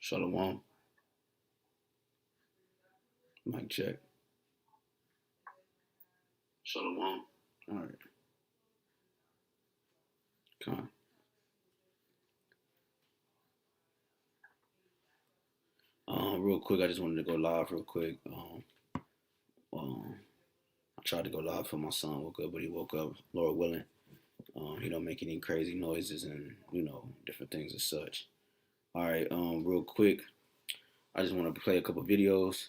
Shalom. Mic check. Shalom. All right. Come on. Real quick, I just wanted to go live real quick. I tried to go live for my son woke up, but he woke up, Lord willing. He don't make any crazy noises and different things as such. All right. Real quick, I just want to play a couple videos.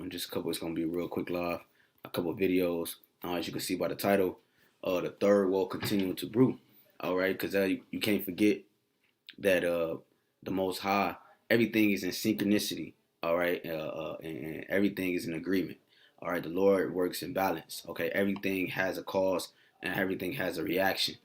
Just a couple. It's gonna be a real quick live. A couple videos. As you can see by the title, the third will continue to brew. All right, because you can't forget that the Most High, everything is in synchronicity. All right, and everything is in agreement. All right, the Lord works in balance. Okay, everything has a cause and everything has a reaction.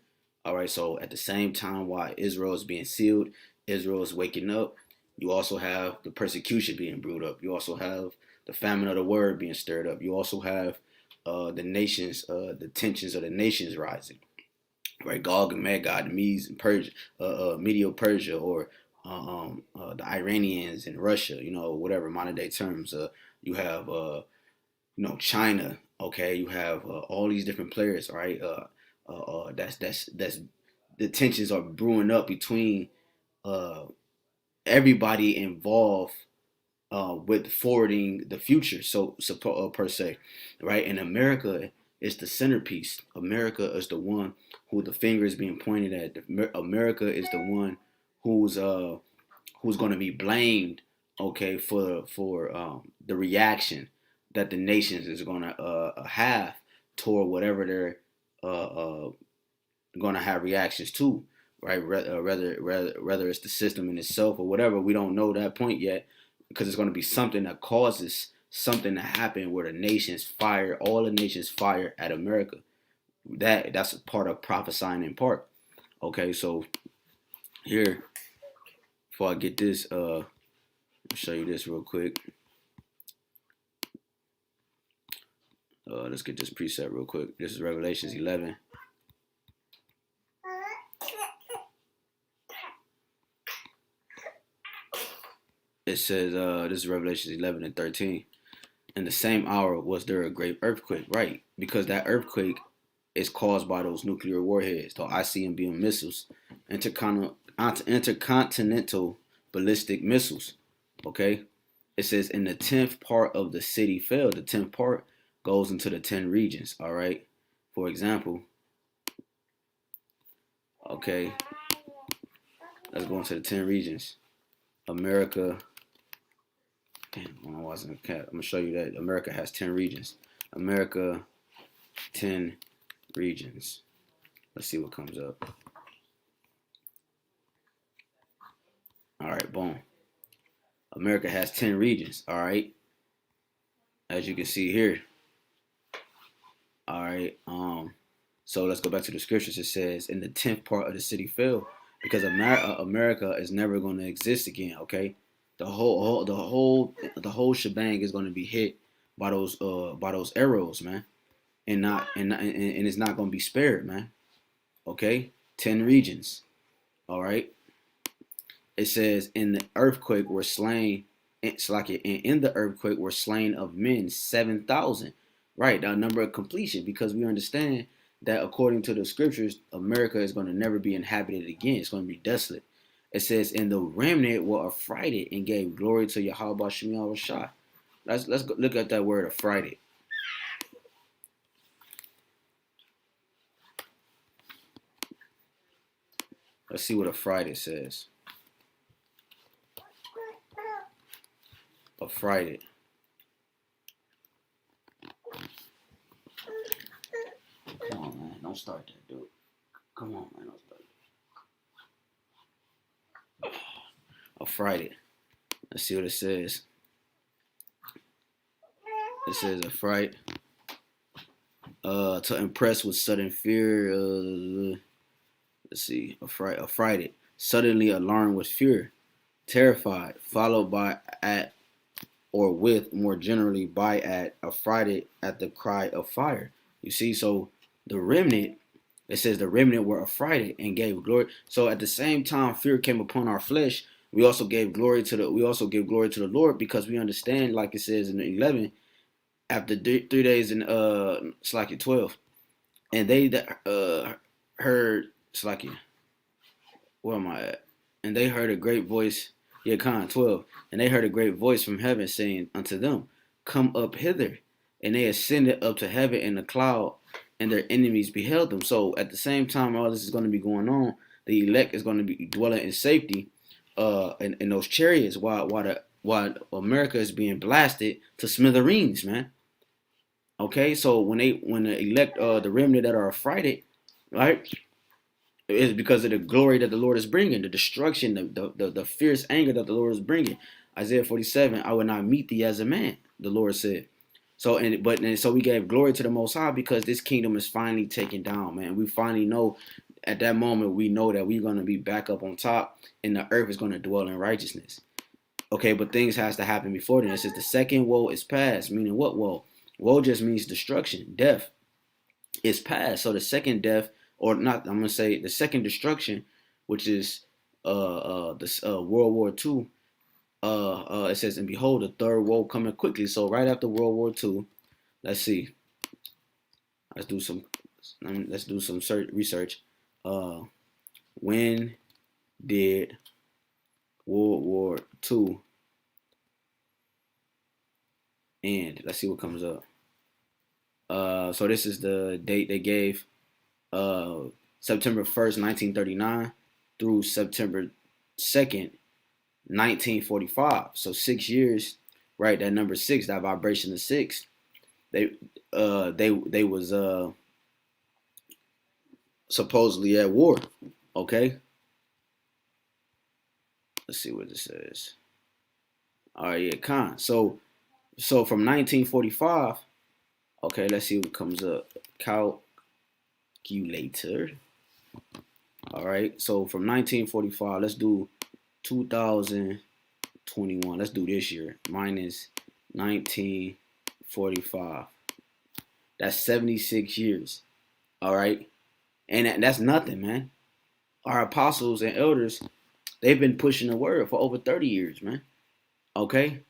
All right, so at the same time, while Israel is being sealed, Israel is waking up. You also have the persecution being brewed up. You also have the famine of the word being stirred up. You also have the nations, the tensions of the nations rising. Right, Gog and Magog, the Medes and Persia, Medio-Persia, or the Iranians in Russia. Whatever modern day terms. You have China. Okay, you have all these different players. Right, that's the tensions are brewing up between everybody involved with forwarding the future, per se, right? And America is the centerpiece. America is the one who the finger is being pointed at. America is the one who's going to be blamed, okay, for the reaction that the nations is going to have toward whatever they're going to have reactions to, right? Whether it's the system in itself or whatever, we don't know that point yet, because it's going to be something that causes something to happen where all the nations fire at America. That's a part of prophesying in part. Okay, so here, before I get this, I'll show you this real quick. Let's get this preset real quick. This is Revelations 11. It says, this is Revelations 11 and 13. In the same hour was there a great earthquake, right? Because that earthquake is caused by those nuclear warheads, the ICBM missiles, intercontinental ballistic missiles. Okay? It says, in the 10th part of the city fell. The 10th part goes into the 10 regions, all right? For example, okay, let's go into the 10 regions. America. Damn, I wasn't a cat. I'm gonna show you that America has 10 regions. America, 10 regions. Let's see what comes up. All right, boom. America has 10 regions. All right, as you can see here. All right. So let's go back to the scriptures. It says, in the 10th part of the city fell, because America is never going to exist again. Okay. The whole shebang is going to be hit by those arrows, man, and it's not going to be spared, man. Okay, 10 regions. All right. It says, in the earthquake were slain. It's like in the earthquake were slain of men 7,000. Right, the number of completion, because we understand that according to the scriptures, America is going to never be inhabited again. It's going to be desolate. It says, and the remnant were affrighted and gave glory to YAHAWASHI. Let's go look at that word affrighted. Let's see what affrighted says. Affrighted. Come on, man. Don't start that, dude. Come on, man. Don't start that. Affrighted. Let's see what it says. It says affright. To impress with sudden fear. Let's see. Affrighted. Suddenly alarmed with fear. Terrified. Followed by at or with, more generally by at, affrighted at the cry of fire. You see, so the remnant, it says the remnant were affrighted and gave glory. So at the same time fear came upon our flesh, We also gave glory to the Lord because we understand, like it says in 11, after 3 days in Slacky 12, and they that heard Slacky, where am I at? And they heard a great voice, yeah, Khan 12, and they heard a great voice from heaven saying unto them, come up hither. And they ascended up to heaven in a cloud, and their enemies beheld them. So at the same time all this is going to be going on, the elect is going to be dwelling in safety in those chariots while America is being blasted to smithereens, man. Okay, so when the elect the remnant that are affrighted, right? It's because of the glory that the Lord is bringing, the destruction, the fierce anger that the Lord is bringing. Isaiah 47, I will not meet thee as a man, the Lord said. So so we gave glory to the Most High because this kingdom is finally taken down, man. We finally know at that moment, we know that we're going to be back up on top and the earth is going to dwell in righteousness. Okay, but things has to happen before then. It says the second woe is past, meaning what woe? Woe just means destruction, death is past. So the second death, or not, I'm gonna say the second destruction, which is World War II. It says, and behold, the third woe coming quickly. So right after World War II, let's see. Let's do some research. When did World War II end? Let's see what comes up. So this is the date they gave. September 1st, 1939 through September 2nd, 1945. So 6 years, right? That number 6, that vibration of 6. They was supposedly at war. Okay. Let's see what this says. All right, yeah, Khan. So from 1945. Okay, let's see what comes up. Calculator. All right, so from 1945, let's do 2021. Let's do this year. Minus 1945. That's 76 years. All right, and that's nothing, man. Our apostles and elders, they've been pushing the word for over 30 years, man. Okay.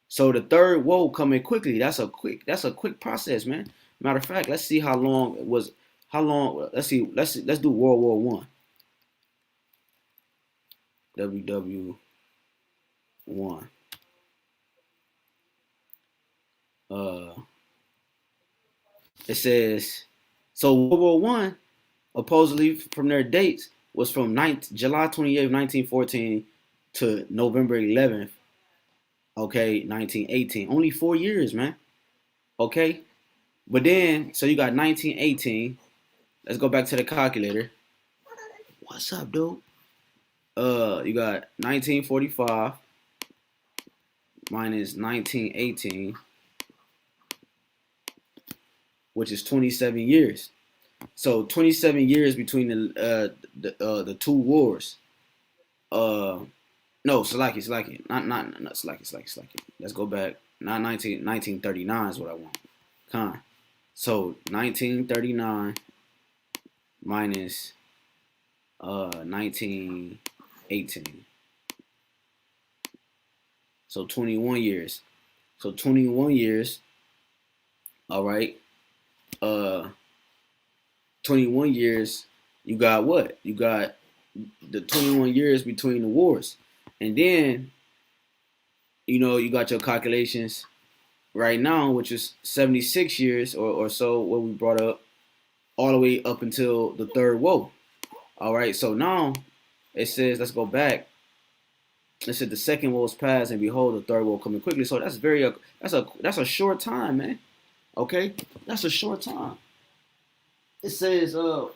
So the third woe coming quickly. That's a quick process, man. Matter of fact, let's see how long it was. How long? Let's see. Let's do World War One. WW1. It says so. World War One, supposedly from their dates, was from July 28th, 1914 to November 11th. Okay, 1918. Only 4 years, man. Okay, but then so you got 1918. Let's go back to the calculator. What's up, dude? You got 1945 minus 1918, which is 27 years. So 27 years between the two wars. No, Salaki. Not Salaki. Let's go back. Not 1939 is what I want. Con. So 1939 minus 1918. So 21 years. So 21 years. All right. 21 years. You got what? You got the 21 years between the wars. And then, you got your calculations right now, which is 76 years or so, what we brought up, all the way up until the third woe. All right, so now it says, let's go back. It said the second woe is past, and behold, the third woe coming quickly. So that's that's a short time, man. Okay, that's a short time. It says, matter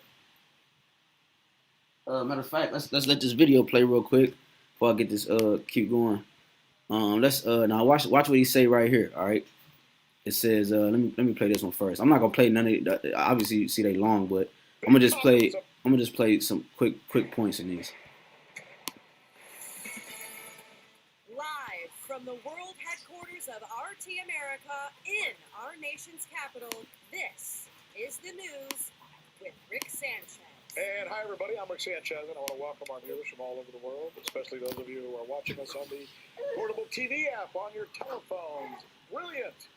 of fact, let's let this video play real quick before I get this keep going. Let's now watch what he say right here. All right, it says let me play this one first. I'm not gonna play none of it. Obviously, you see they long, but I'm gonna just play some quick points in these. Live from the world headquarters of RT America in our nation's capital, this is the news with Rick Sanchez. And hi, everybody. I'm Rick Sanchez, and I want to welcome our viewers from all over the world, especially those of you who are watching us on the portable TV app on your telephones. Brilliant.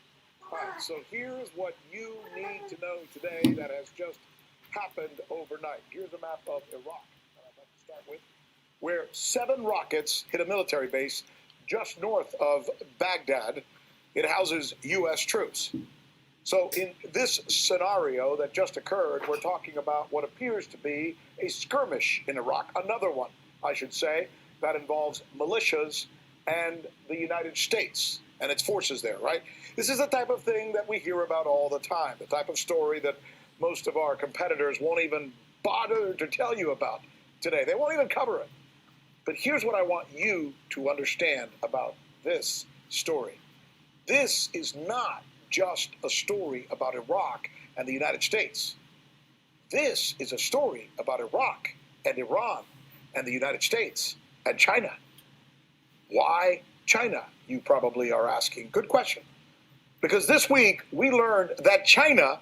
All right, so here's what you need to know today that has just happened overnight. Here's a map of Iraq that I'd like to start with, where 7 rockets hit a military base just north of Baghdad. It houses U.S. troops. So in this scenario that just occurred, we're talking about what appears to be a skirmish in Iraq, another one, I should say, that involves militias and the United States and its forces there, right? This is the type of thing that we hear about all the time, the type of story that most of our competitors won't even bother to tell you about today. They won't even cover it. But here's what I want you to understand about this story. This is not just a story about Iraq and the United States. This is a story about Iraq and Iran and the United States and China. Why China, you probably are asking. Good question. Because this week we learned that China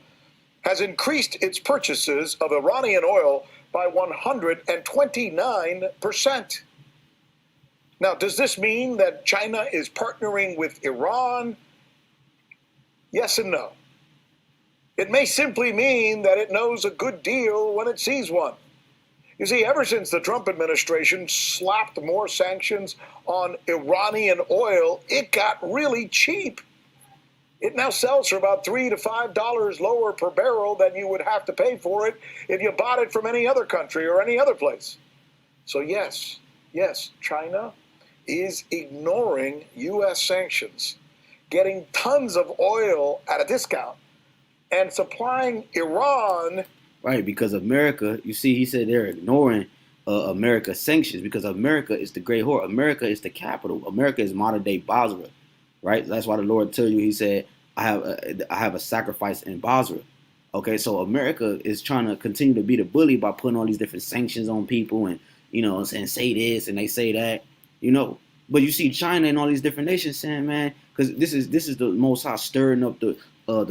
has increased its purchases of Iranian oil by 129%. Now, does this mean that China is partnering with Iran? Yes and no. It may simply mean that it knows a good deal when it sees one. You see, ever since the Trump administration slapped more sanctions on Iranian oil, it got really cheap. It now sells for about $3 to $5 lower per barrel than you would have to pay for it if you bought it from any other country or any other place. So yes, China is ignoring U.S. sanctions, getting tons of oil at a discount, and supplying Iran. Right, because America, you see, he said they're ignoring America's sanctions because America is the great whore. America is the capital. America is modern day Basra, right? That's why the Lord tell you, he said, I have a sacrifice in Basra. Okay, so America is trying to continue to be the bully by putting all these different sanctions on people and, and say this and they say that, But you see China and all these different nations saying, man, because this is the Most High stirring up the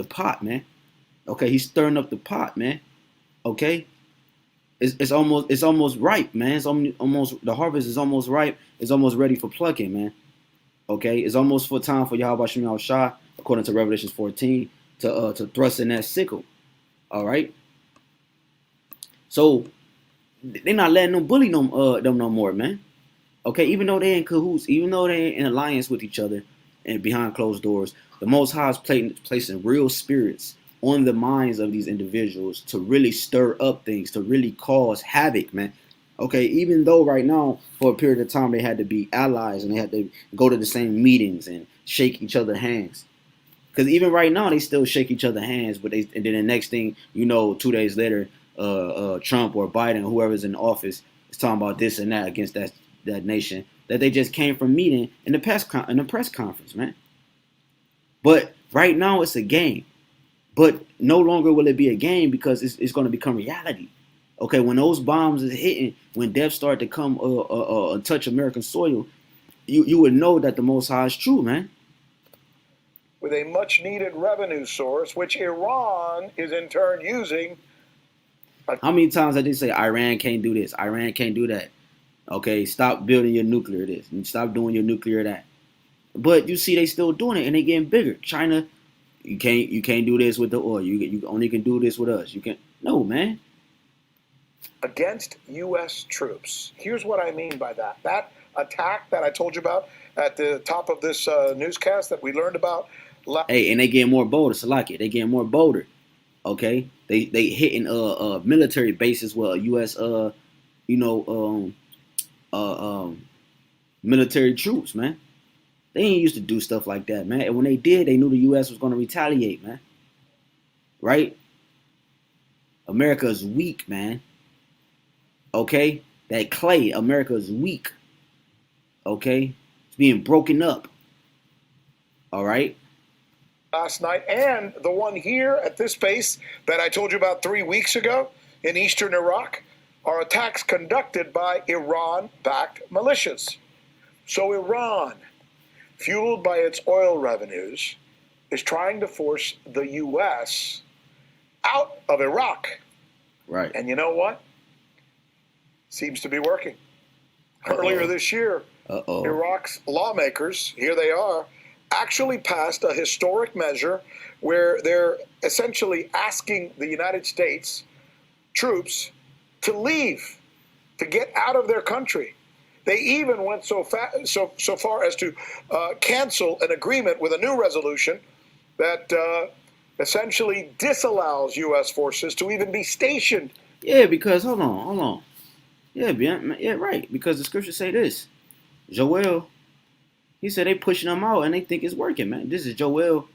pot, man. Okay, he's stirring up the pot, man. Okay, it's almost ripe, man. It's almost the harvest is almost ripe. It's almost ready for plucking, man. Okay, it's almost for time for YAHAWASHI, according to Revelation 14, to thrust in that sickle. All right. So they're not letting them bully them no more, man. Okay, even though they're in cahoots, even though they're in alliance with each other and behind closed doors, the Most High is placing real spirits on the minds of these individuals to really stir up things, to really cause havoc, man. Okay, even though right now, for a period of time, they had to be allies and they had to go to the same meetings and shake each other's hands. Because even right now, they still shake each other's hands, but and then the next thing, 2 days later, Trump or Biden, or whoever's in office, is talking about this and that against that nation that they just came from meeting in the press conference, man. But right now it's a game. But no longer will it be a game because it's going to become reality. Okay, when those bombs is hitting, when death start to come touch American soil, you would know that the Most High is true, man. With a much-needed revenue source, which Iran is in turn using. How many times did they say Iran can't do this, Iran can't do that? Okay, stop building your nuclear this and stop doing your nuclear that. But you see, they still doing it and they getting bigger. China, you can't do this with the oil. You only can do this with us. You can no, man. Against U.S. troops. Here's what I mean by that. That attack that I told you about at the top of this newscast that we learned about. Hey, and they getting more bolder, Salaki. They getting more bolder. Okay, they hitting military bases with U.S. Military troops, man. They ain't used to do stuff like that, man. And when they did, they knew the U.S. was going to retaliate, man. Right? America is weak, man. Okay? That clay, America is weak. Okay? It's being broken up. All right? Last night, and the one here at this base that I told you about 3 weeks ago in eastern Iraq are attacks conducted by Iran-backed militias. So Iran, fueled by its oil revenues, is trying to force the U.S. out of Iraq. Right. And you know what? Seems to be working. Earlier this year, Iraq's lawmakers, here they are, actually passed a historic measure where they're essentially asking the United States troops to leave, to get out of their country. They even went so far as to cancel an agreement with a new resolution that essentially disallows U.S. forces to even be stationed. Yeah, because hold on. Yeah, right. Because the scriptures say this. Joel, he said they pushing them out and they think it's working, man. This is Joel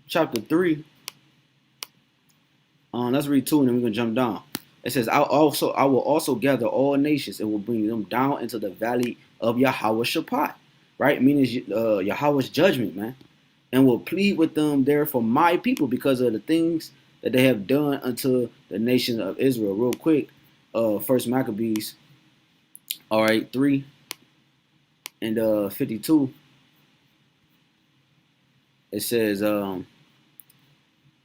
chapter 3. Let's read 2 and then we're gonna jump down. It says, I will also gather all nations and will bring them down into the valley of Yahawashi, right? Meaning Yahweh's judgment, man. And will plead with them there for my people because of the things that they have done unto the nation of Israel. Real quick, First Maccabees, all right, 3 and 52. It says,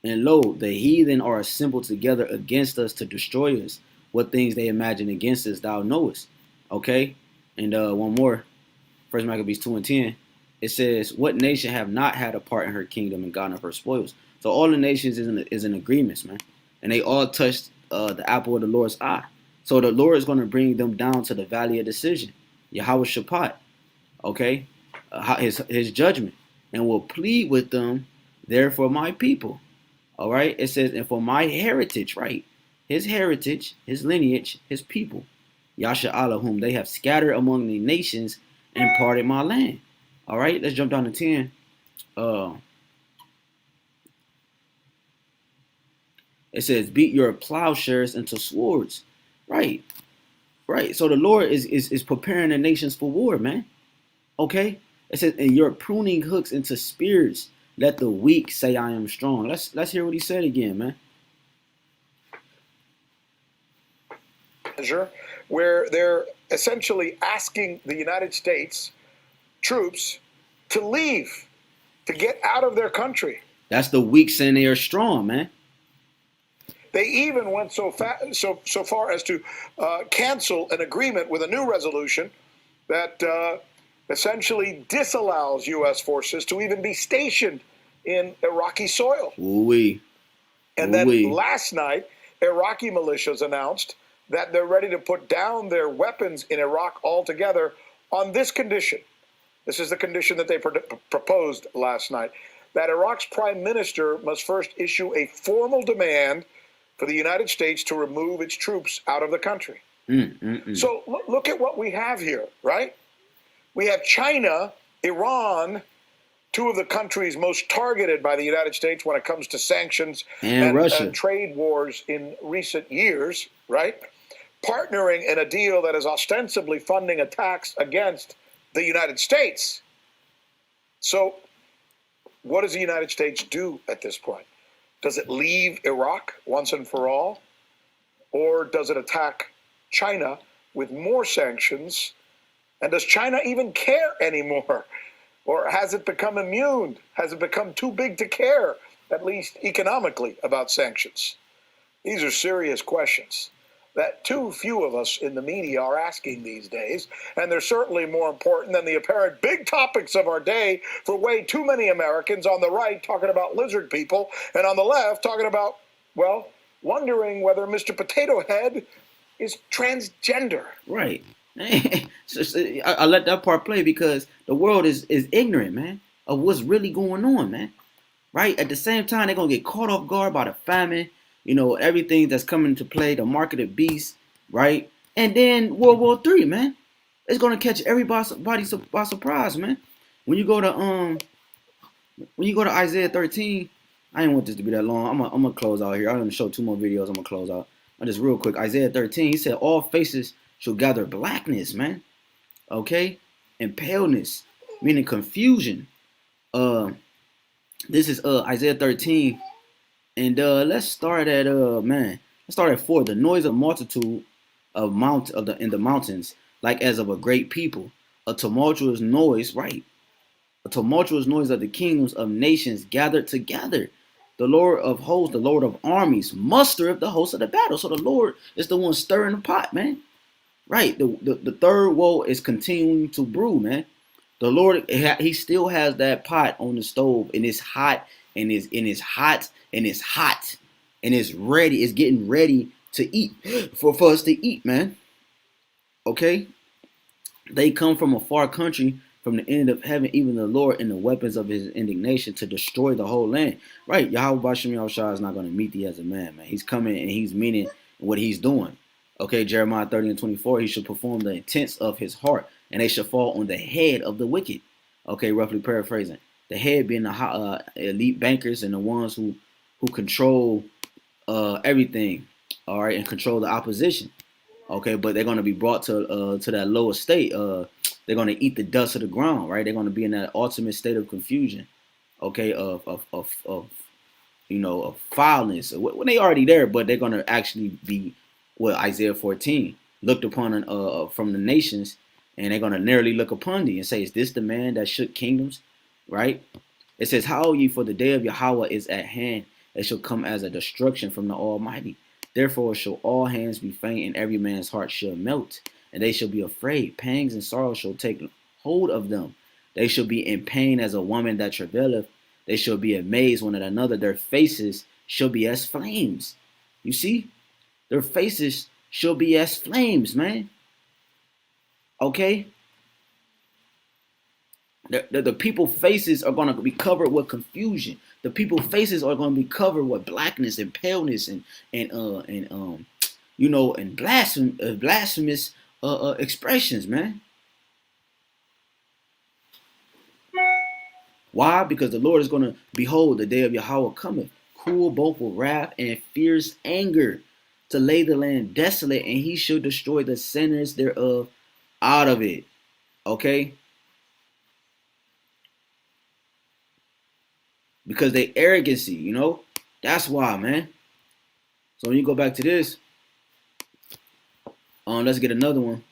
and lo, the heathen are assembled together against us to destroy us. What things they imagine against us, thou knowest. Okay? And one more. First Maccabees 2 and 10. It says, what nation have not had a part in her kingdom and gotten of her spoils? So all the nations is in agreements, man. And they all touched the apple of the Lord's eye. So the Lord is going to bring them down to the valley of decision. Yahawashi. Okay? His judgment. And will plead with them there for my people. All right, it says, and for my heritage, right? His heritage, his lineage, his people. Yasha Allah, whom they have scattered among the nations and parted my land. All right, let's jump down to 10. It says, beat your plowshares into swords. Right. So the Lord is preparing the nations for war, man. Okay. It says, and your pruning hooks into spears. Let the weak say I am strong. Let's hear what he said again, man. Where they're essentially asking the United States troops to leave, to get out of their country. That's the weak saying they are strong, man. They even went so far as to cancel an agreement with a new resolution that essentially disallows U.S. forces to even be stationed in Iraqi soil. And then last night, Iraqi militias announced that they're ready to put down their weapons in Iraq altogether on this condition. This is the condition that they proposed last night, that Iraq's prime minister must first issue a formal demand for the United States to remove its troops out of the country. So look at what we have here, right? We have China, Iran, two of the countries most targeted by the United States when it comes to sanctions and Russia. And trade wars in recent years, right? Partnering in a deal that is ostensibly funding attacks against the United States. So what does the United States do at this point? Does it leave Iraq once and for all? Or does it attack China with more sanctions? And does China even care anymore? Or has it become immune? Has it become too big to care, at least economically, about sanctions? These are serious questions that too few of us in the media are asking these days, and they're certainly more important than the apparent big topics of our day for way too many Americans on the right talking about lizard people, and on the left talking about, well, wondering whether Mr. Potato Head is transgender. Right. I let that part play because the world is ignorant, man, of what's really going on, man. Right? At the same time, they're going to get caught off guard by the famine, you know, everything that's coming to play, the market of beasts, right? And then World War III, man. It's going to catch everybody by surprise, man. When you go to Isaiah 13, I didn't want this to be that long. I'm gonna close out here. I'm gonna show 2 more videos. I'm gonna close out. Just real quick. Isaiah 13, he said, all faces shall gather blackness, man. Okay? And paleness, meaning confusion. This is Isaiah 13. And let's start at let's start at 4. The noise of multitude of in the mountains, like as of a great people. A tumultuous noise, right? A tumultuous noise of the kingdoms of nations gathered together. The Lord of hosts, the Lord of armies, muster up the host of the battle. So the Lord is the one stirring the pot, man. Right. The third woe is continuing to brew, man. The Lord, He still has that pot on the stove, and it's hot, and it's hot, and it's hot, and it's ready. It's getting ready to eat for us to eat, man. Okay. They come from a far country, from the end of heaven, even the Lord and the weapons of His indignation to destroy the whole land. Right. YAHWASHI is not going to meet thee as a man, man. He's coming and He's meaning what He's doing. Okay, Jeremiah 30:24, He should perform the intents of His heart, and they shall fall on the head of the wicked. Okay, roughly paraphrasing. The head being the elite bankers and the ones who control everything, all right, and control the opposition. Okay, but they're going to be brought to that lower state. They're going to eat the dust of the ground, right? They're going to be in that ultimate state of confusion, okay, of of foulness. When they already there, but they're going to actually be, well, Isaiah 14, looked upon from the nations, and they're going to narrowly look upon thee and say, is this the man that shook kingdoms, right? It says, how ye, for the day of Yahweh is at hand. It shall come as a destruction from the Almighty. Therefore shall all hands be faint, and every man's heart shall melt, and they shall be afraid. Pangs and sorrow shall take hold of them. They shall be in pain as a woman that travaileth. They shall be amazed one at another. Their faces shall be as flames. You see? Their faces shall be as flames, man. Okay? The people's faces are going to be covered with confusion. The people's faces are going to be covered with blackness and paleness and blasphemous expressions, man. Why? Because the Lord is going to behold the day of Yahweh cometh, cruel both with wrath and fierce anger, to lay the land desolate, and He shall destroy the sinners thereof out of it. Okay? Because they arrogancy, that's why, man. So when you go back to this, let's get another one.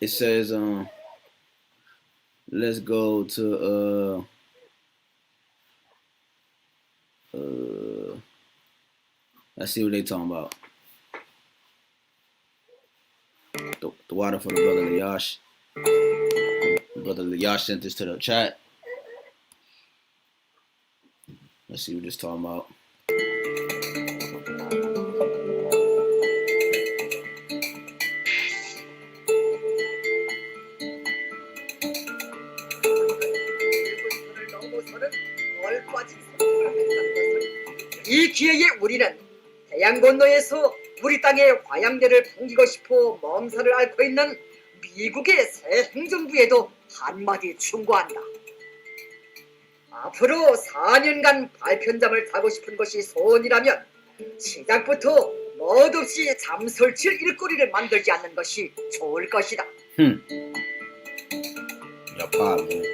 It says, let's go to let's see what they talking about. The water for the brother Yash. Brother Yash sent this to the chat. Let's see what this talking about. 이 기회에 우리는 대양 건너에서 우리 땅의 화양대를 풍기고 싶어 멈사를 앓고 있는 미국의 새 행정부에도 한마디 충고한다. 앞으로 4년간 발편잠을 자고 싶은 것이 소원이라면 시작부터 멋없이 잠설칠 일거리를 만들지 않는 것이 좋을 것이다. 여파, man.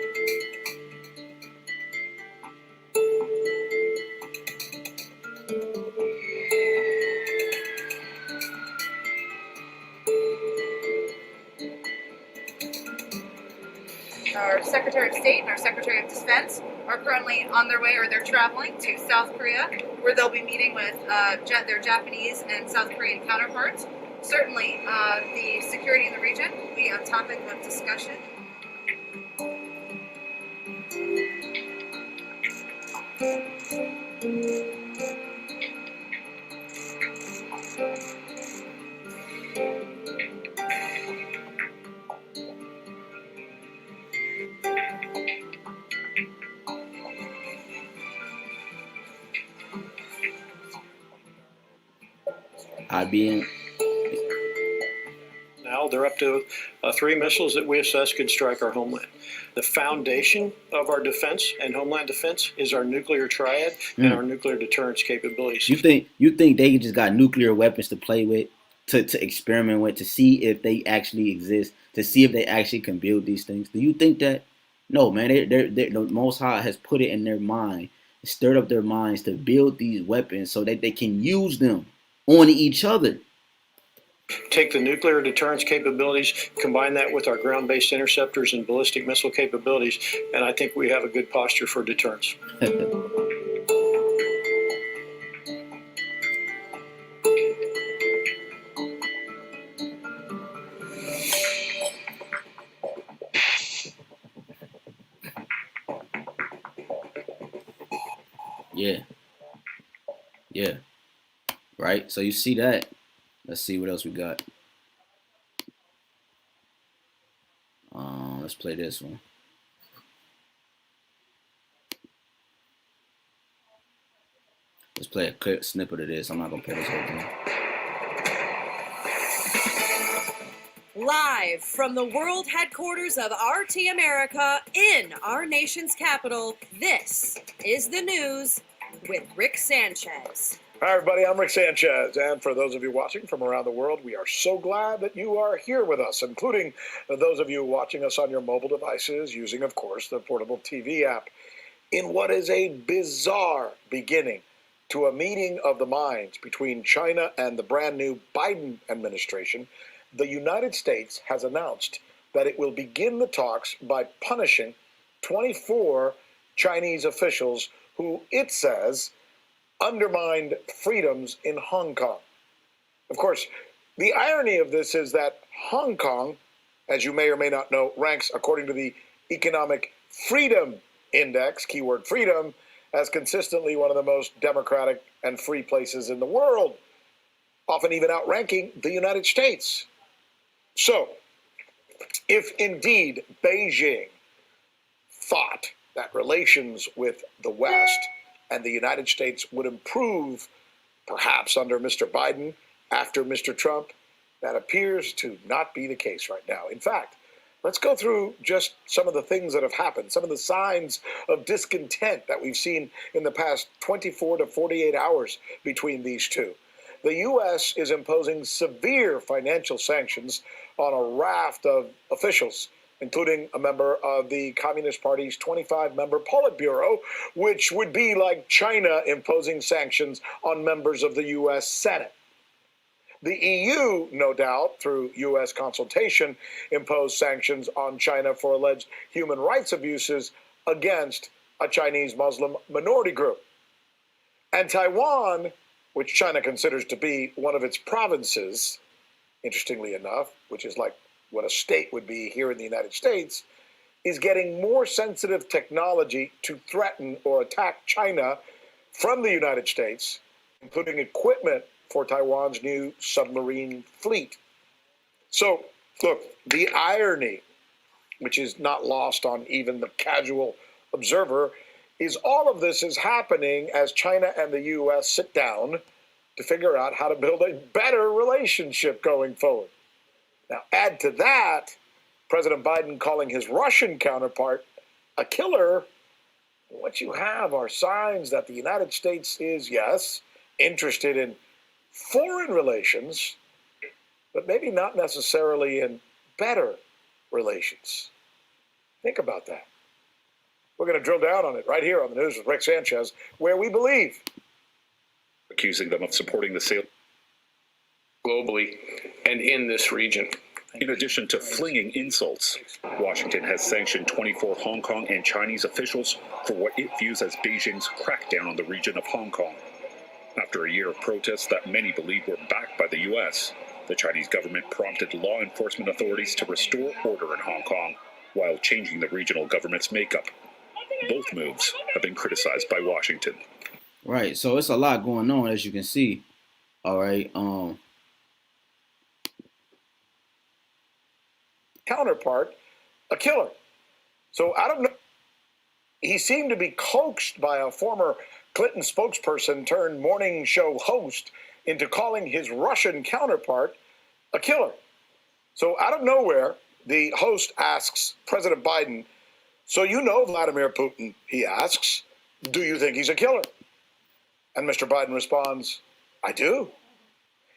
Our Secretary of State and our Secretary of Defense are currently on their way, or they're traveling to South Korea, where they'll be meeting with their Japanese and South Korean counterparts. Certainly, the security in the region will be a topic of discussion. Now they're up to 3 missiles that we assess could strike our homeland. The foundation of our defense and homeland defense is our nuclear triad and our nuclear deterrence capabilities. You think they just got nuclear weapons to play with, to experiment with, to see if they actually exist, to see if they actually can build these things? Do you think that? No, man. The Most High has put it in their mind, stirred up their minds to build these weapons so that they can use them on each other. Take the nuclear deterrence capabilities, combine that with our ground-based interceptors and ballistic missile capabilities, and I think we have a good posture for deterrence. Yeah. Yeah. Right? So you see that. Let's see what else we got. Let's play this one. Let's play a quick snippet of this. I'm not going to play this whole thing. Live from the world headquarters of RT America in our nation's capital, this is the news with Rick Sanchez. Hi, everybody. I'm Rick Sanchez. And for those of you watching from around the world, we are so glad that you are here with us, including those of you watching us on your mobile devices using, of course, the portable TV app. In what is a bizarre beginning to a meeting of the minds between China and the brand new Biden administration, the United States has announced that it will begin the talks by punishing 24 Chinese officials who, it says, undermined freedoms in Hong Kong. Of course, the irony of this is that Hong Kong, as you may or may not know, ranks according to the Economic Freedom Index, keyword freedom, as consistently one of the most democratic and free places in the world, often even outranking the United States. So, if indeed Beijing thought that relations with the West and the United States would improve, perhaps under Mr. Biden, after Mr. Trump, that appears to not be the case right now. In fact, let's go through just some of the things that have happened, some of the signs of discontent that we've seen in the past 24 to 48 hours between these two. The U.S. is imposing severe financial sanctions on a raft of officials, including a member of the Communist Party's 25-member Politburo, which would be like China imposing sanctions on members of the U.S. Senate. The EU, no doubt, through U.S. consultation, imposed sanctions on China for alleged human rights abuses against a Chinese Muslim minority group. And Taiwan, which China considers to be one of its provinces, interestingly enough, which is like what a state would be here in the United States, is getting more sensitive technology to threaten or attack China from the United States, including equipment for Taiwan's new submarine fleet. So, look, the irony, which is not lost on even the casual observer, is all of this is happening as China and the U.S. sit down to figure out how to build a better relationship going forward. Now, add to that, President Biden calling his Russian counterpart a killer. What you have are signs that the United States is, yes, interested in foreign relations, but maybe not necessarily in better relations. Think about that. We're going to drill down on it right here on the news with Rick Sanchez, where we believe. Accusing them of supporting the sale globally and in this region. In addition to flinging insults, Washington has sanctioned 24 Hong Kong and Chinese officials for what it views as Beijing's crackdown on the region of Hong Kong. After a year of protests that many believe were backed by the U.S., the Chinese government prompted law enforcement authorities to restore order in Hong Kong while changing the regional government's makeup. Both moves have been criticized by Washington. Right, so it's a lot going on, as you can see. All right. Counterpart, a killer. So I don't know. He seemed to be coaxed by a former Clinton spokesperson turned morning show host into calling his Russian counterpart a killer. So out of nowhere, the host asks President Biden, "So you know Vladimir Putin," he asks. "Do you think he's a killer?" And Mr. Biden responds, "I do."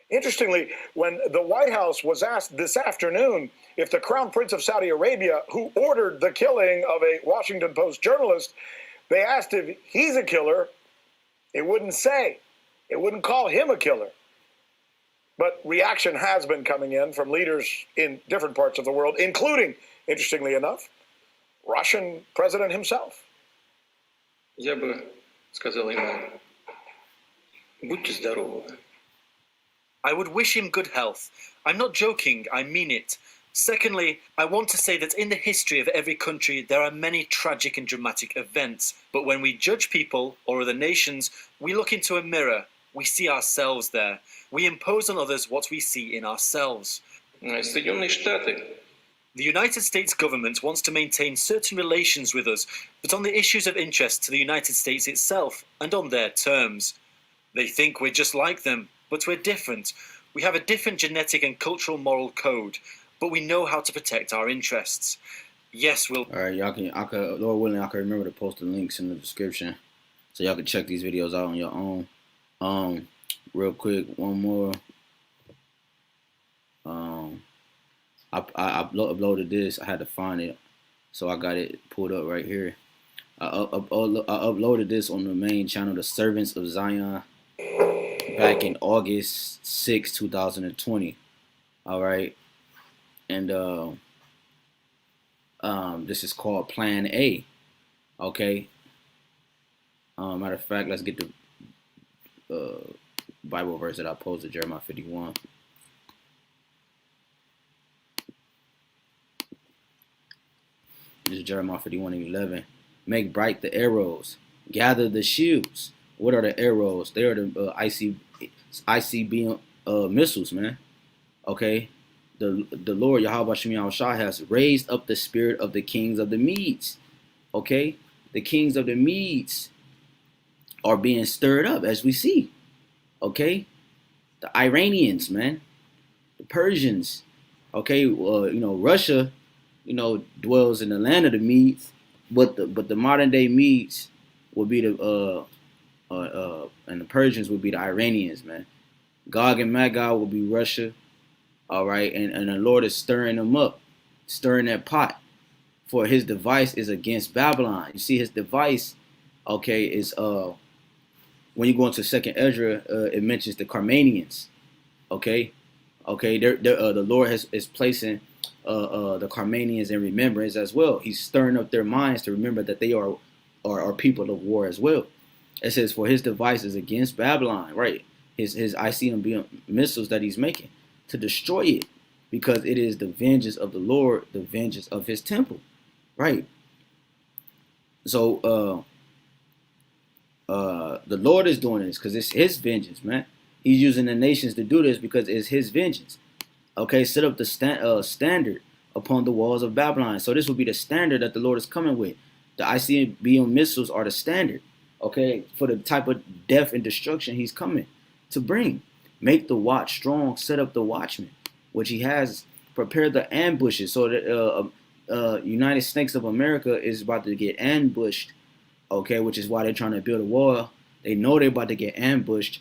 Interestingly, when the White House was asked this afternoon if the Crown Prince of Saudi Arabia, who ordered the killing of a Washington Post journalist, they asked if he's a killer, it wouldn't say. It wouldn't call him a killer. But reaction has been coming in from leaders in different parts of the world, including, interestingly enough, Russian president himself. Я бы сказал ему, будьте здоровы. I would wish him good health. I'm not joking, I mean it. Secondly, I want to say that in the history of every country there are many tragic and dramatic events, but when we judge people or other nations, we look into a mirror, we see ourselves there, we impose on others what we see in ourselves. Соединенные Штаты The United States government wants to maintain certain relations with us, but on the issues of interest to the United States itself and on their terms. They think we're just like them, but we're different. We have a different genetic and cultural moral code, but we know how to protect our interests. Yes, we'll... All right, Lord willing, I can remember to post the links in the description so y'all can check these videos out on your own. Real quick, one more. I uploaded this. I had to find it, so I got it pulled up right here. I uploaded this on the main channel, The Servants of Zion, back in August 6, 2020. All right, and this is called Plan A. Okay. Matter of fact, let's get the Bible verse that I posted, Jeremiah 51. This is Jeremiah 51:11. Make bright the arrows, gather the shields. What are the arrows? They are the ICBM missiles, man. Okay. The Lord YAHAWASHI has raised up the spirit of the kings of the Medes. Okay. The kings of the Medes are being stirred up, as we see. Okay. The Iranians, man. The Persians. Okay. Russia, dwells in the land of the Medes, but the modern day Medes will be the and the Persians will be the Iranians, man. Gog and Magog will be Russia. All right, and the Lord is stirring them up, stirring that pot. For his device is against Babylon. You see, his device, okay, is when you go into Second Ezra, it mentions the Carmanians. Okay, the Lord is placing the Carmanians in remembrance as well. He's stirring up their minds to remember that they are people of war as well. It says, for his device is against Babylon, right? His ICBM missiles that he's making to destroy it, because it is the vengeance of the Lord, the vengeance of his temple, right? So the Lord is doing this because it's his vengeance, man. He's using the nations to do this because it's his vengeance. Okay, set up the standard upon the walls of Babylon. So this will be the standard that the Lord is coming with. The ICBM missiles are the standard, okay, for the type of death and destruction he's coming to bring. Make the watch strong, set up the watchmen, which he has prepared the ambushes. So that United States of America is about to get ambushed, okay, which is why they're trying to build a wall. They know they're about to get ambushed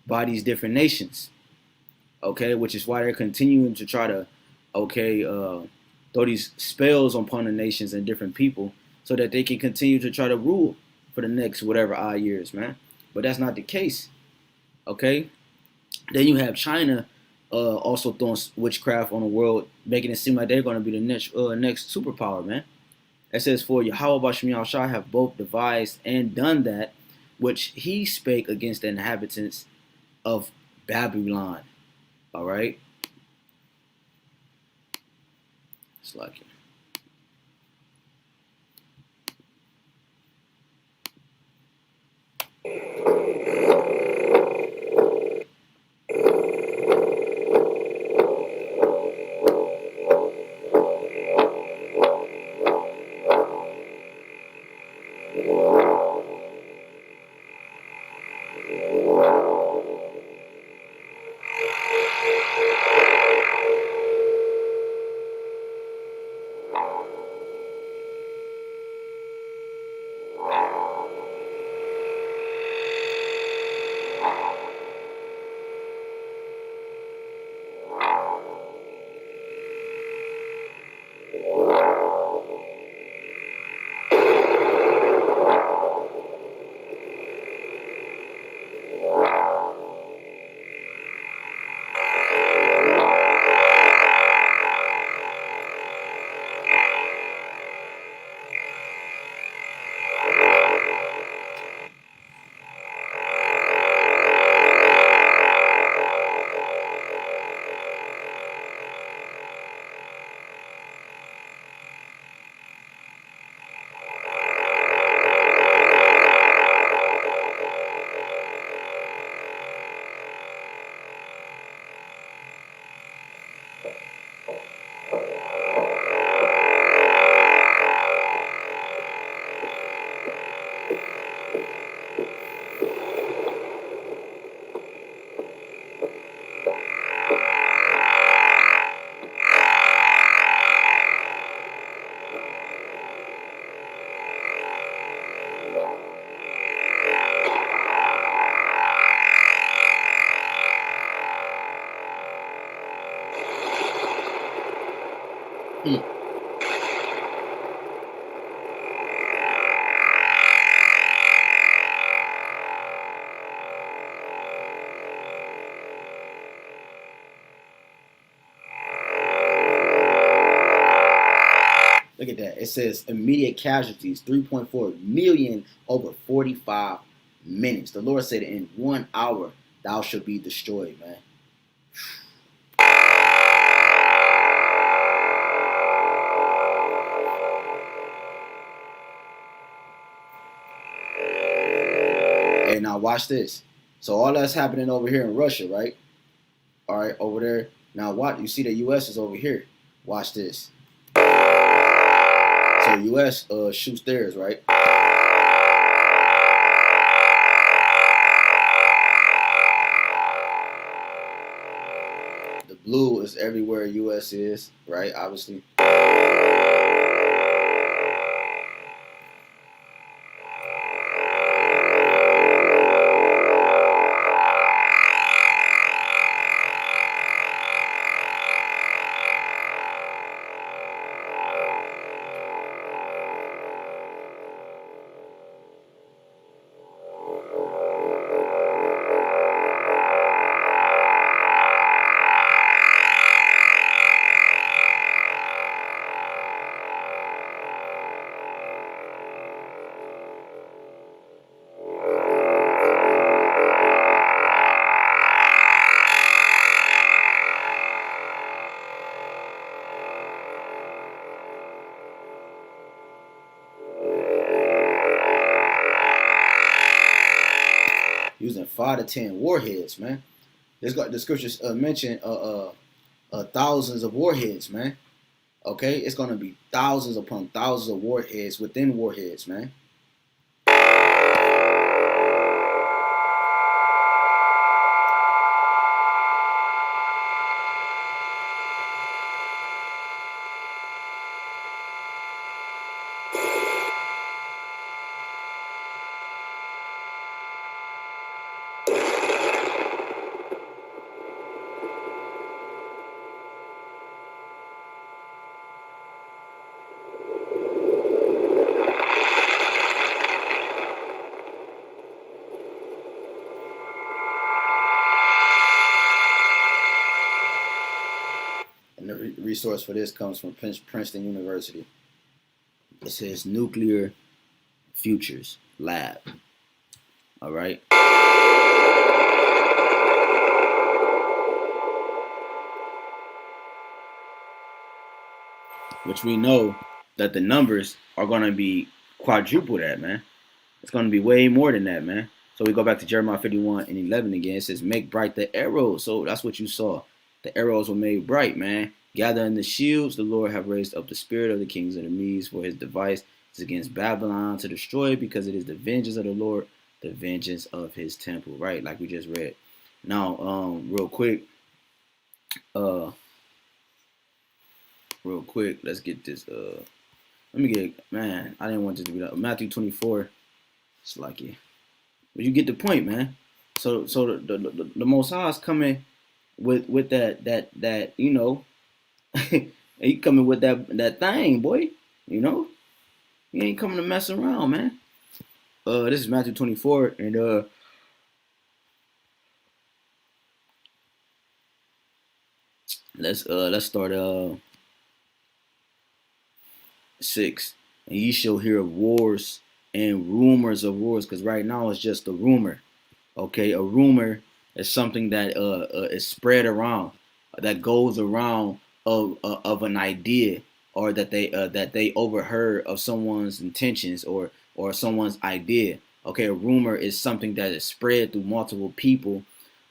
by these different nations. Okay, which is why they're continuing to try to, throw these spells upon the nations and different people so that they can continue to try to rule for the next whatever odd years, man. But that's not the case. Okay, then you have China also throwing witchcraft on the world, making it seem like they're going to be the next superpower, man. It says, for YAHWAH have both devised and done that which he spake against the inhabitants of Babylon. All right. It's like it. It says immediate casualties, 3.4 million over 45 minutes. The Lord said, in 1 hour thou shalt be destroyed, man. Hey, now watch this. So all that's happening over here in Russia, right? All right, over there. Now what? You see the U.S. is over here. Watch this. So U.S. Shoots theirs, right? The blue is everywhere U.S. is, right? Obviously. Using 5 to 10 warheads, man. The scriptures mention thousands of warheads, man. Okay, it's gonna be thousands upon thousands of warheads within warheads, man. And the resource for this comes from Princeton University. It says Nuclear Futures Lab. All right. Which we know that the numbers are going to be quadruple that, man. It's going to be way more than that, man. So we go back to Jeremiah 51:11 again. It says, make bright the arrows. So that's what you saw. The arrows were made bright, man. Gather in the shields. The Lord have raised up the spirit of the kings of the Medes, for his device is against Babylon to destroy it, because it is the vengeance of the Lord, the vengeance of his temple, right? Like we just read. Now, real quick, let's get this. Let me get, man, I didn't want this to be that. Matthew 24. It's like, yeah. But you get the point, man. So the Most High is coming with that you know, he coming with that thing, boy. You know, he ain't coming to mess around, man. This is Matthew 24, and let's start 6. And ye shall hear of wars and rumors of wars, because right now it's just a rumor. Okay, a rumor is something that is spread around, that goes around of an idea, or that they overheard of someone's intentions or someone's idea. Okay, a rumor is something that is spread through multiple people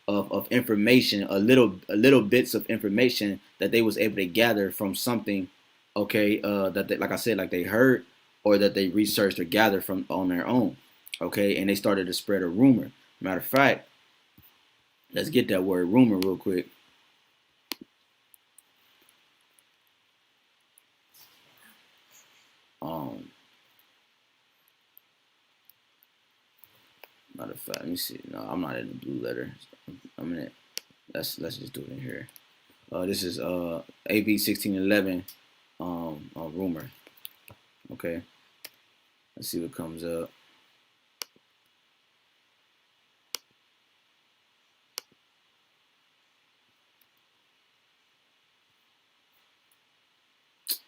of information, a little bits of information that they was able to gather from something. Okay, that they, like I said, like they heard or that they researched or gathered from on their own. Okay, and they started to spread a rumor. Matter of fact, let's get that word rumor real quick. Matter of fact, let me see. No, I'm not in the blue letter. I'm in it. Let's just do it in here. This is AB 1611 rumor. Okay, let's see what comes up.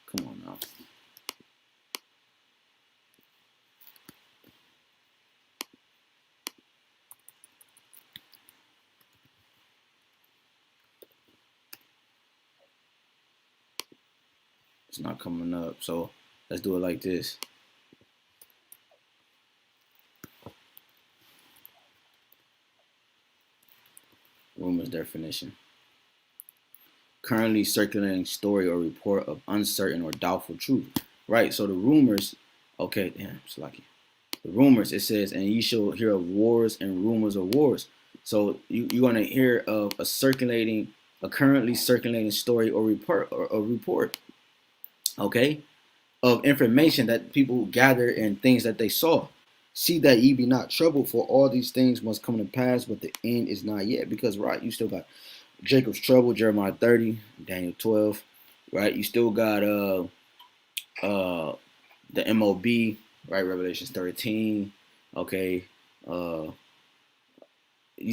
Come on now. It's not coming up. So let's do it like this. Rumors definition. Currently circulating story or report of uncertain or doubtful truth. Right, so the rumors, okay, damn, it's lucky. The rumors, it says, and you shall hear of wars and rumors of wars. So you're going to hear of a currently circulating story or report, okay, of information that people gather and things that they saw. See that ye be not troubled, for all these things must come to pass, but the end is not yet. Because, right, you still got Jacob's trouble, Jeremiah 30, Daniel 12, right? You still got the MOB, right? Revelations 13, okay. You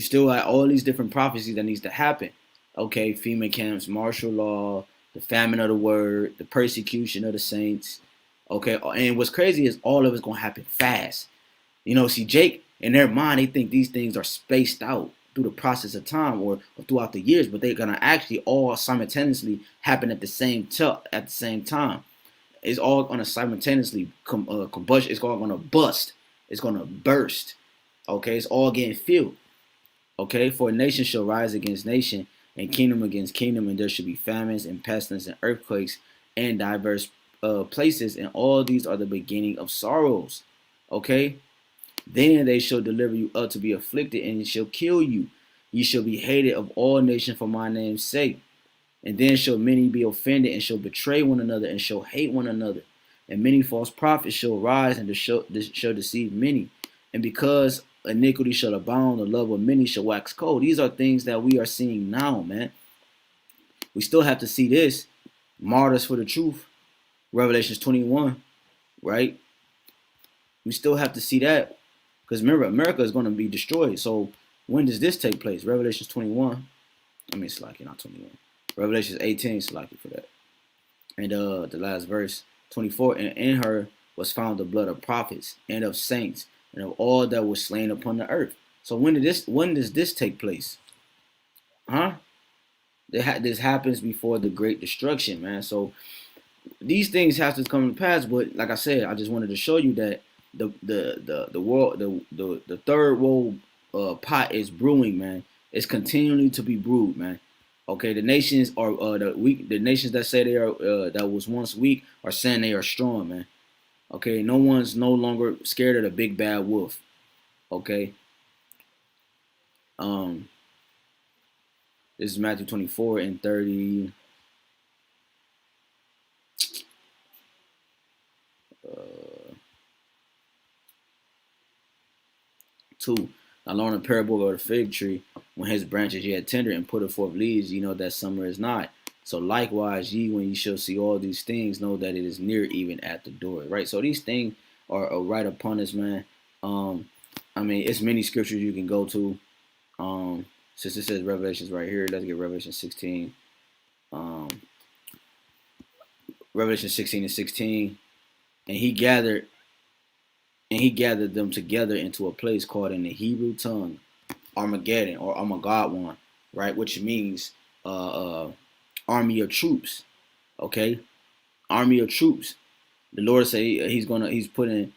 still got all these different prophecies that needs to happen, okay. FEMA camps, martial law, the famine of the word, the persecution of the saints, okay. And what's crazy is all of it's gonna happen fast. You know, see, Jake, in their mind, they think these things are spaced out through the process of time or throughout the years, but they're gonna actually all simultaneously happen at the same time. It's all gonna simultaneously combust. It's all gonna bust. It's gonna burst. Okay, it's all getting filled. Okay, for a nation shall rise against nation, and kingdom against kingdom, and there shall be famines and pestilence and earthquakes in diverse places, and all these are the beginning of sorrows. Okay, then they shall deliver you up to be afflicted, and shall kill you. Ye shall be hated of all nations for my name's sake. And then shall many be offended, and shall betray one another, and shall hate one another. And many false prophets shall rise, and shall deceive many. And because iniquity shall abound, the love of many shall wax cold. These are things that we are seeing now, man. We still have to see this. Martyrs for the truth. Revelations 21, right? We still have to see that. Because remember, America is going to be destroyed. So when does this take place? Revelations 21. I mean, it's like not 21. Revelations 18, Salaki for that. And the last verse, 24, and in her was found the blood of prophets and of saints and of all that was slain upon the earth. So when does this take place? Huh? This happens before the great destruction, man. So these things have to come to pass. But like I said, I just wanted to show you that the third world pot is brewing, man. It's continually to be brewed, man. Okay, the nations are the nations that say they are that was once weak are saying they are strong, man. Okay, no one's no longer scared of the big bad wolf. Okay. This is Matthew 24 and 30. Two. I learned a parable of the fig tree. When his branches yet tender and put forth leaves, you know that summer is not. So likewise, ye, when ye shall see all these things, know that it is near, even at the door. Right. So these things are right upon us, man. I mean, it's many scriptures you can go to. Since it says Revelations right here, let's get Revelation 16. Revelation 16 and 16. And he gathered them together into a place called in the Hebrew tongue Armageddon or Armageddon, right? Which means army of troops. Okay, army of troops. The Lord said he's putting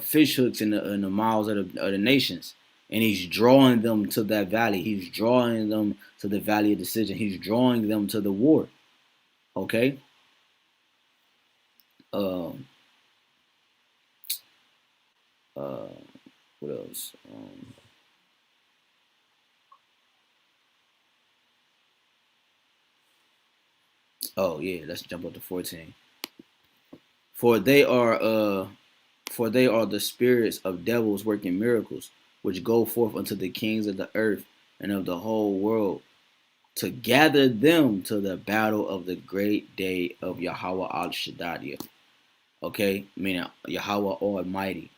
fish hooks in the mouths of the nations, and he's drawing them to that valley. He's drawing them to the valley of decision. He's drawing them to the war. Okay. What else? Oh yeah, let's jump up to 14. For they are the spirits of devils working miracles, which go forth unto the kings of the earth and of the whole world, to gather them to the battle of the great day of Yahawah al Shaddai. Okay, meaning Yahweh Almighty.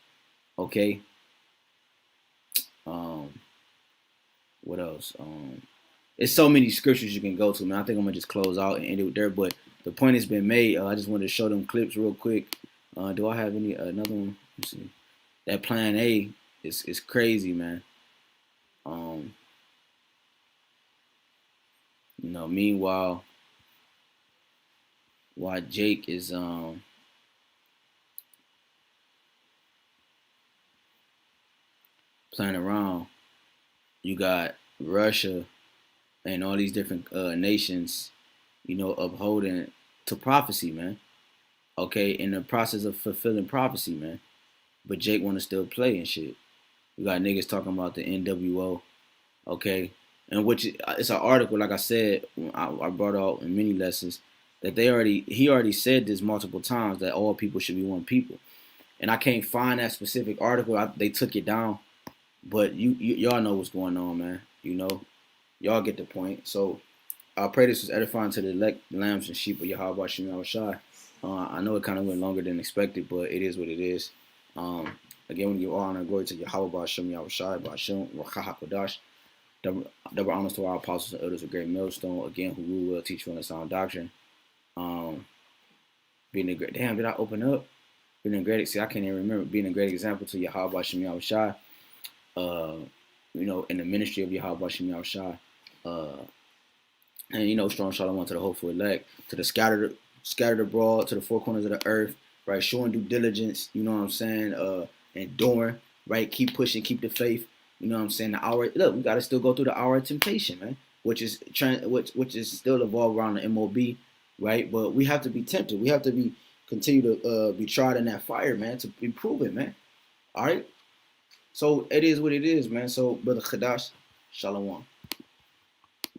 Okay. What else? It's so many scriptures you can go to, man. I think I'm gonna just close out and end it there. But the point has been made. I just wanted to show them clips real quick. Do I have another one? Let's see. That plan A is crazy, man. Meanwhile, while Jake is playing around, you got Russia and all these different nations, you know, upholding to prophecy, man. Okay, in the process of fulfilling prophecy, man. But Jake want to still play and shit. We got niggas talking about the NWO, okay, and which it's an article, like I said, I brought out in many lessons that he already said this multiple times that all people should be one people, and I can't find that specific article. They took it down, but y'all know what's going on, man. You know, y'all get the point. So I pray this was edifying to the elect lambs and sheep of YAHAWASHI. I know it kind of went longer than expected, but it is what it is. Again, we give all honor and glory to Yahawah, BAHASHAM, YAHWASHI, BAHASHAM, RAWCHAA, HAQADASH. Double honors to our apostles and elders of great millstone, again, who rule well, teach well, and sound doctrine. Being a great, damn, did I open up? Being a great, see, I can't even remember. Being a great example to Yahawah, BAHASHAM, YAHWASHI. You know, in the ministry of Yahawah, BAHASHAM, YAHWASHI. And, you know, strong shalom to the hopeful elect, to the scattered abroad, to the four corners of the earth, right? Showing due diligence, you know what I'm saying? Enduring, right? Keep pushing, keep the faith. You know what I'm saying? The hour, look, we got to still go through the hour of temptation, man, which is still evolved around the MOB, right? But we have to be tempted. We have to continue to be tried in that fire, man, to be proven, man. All right? So it is what it is, man. So, Brother Qadash, shalom.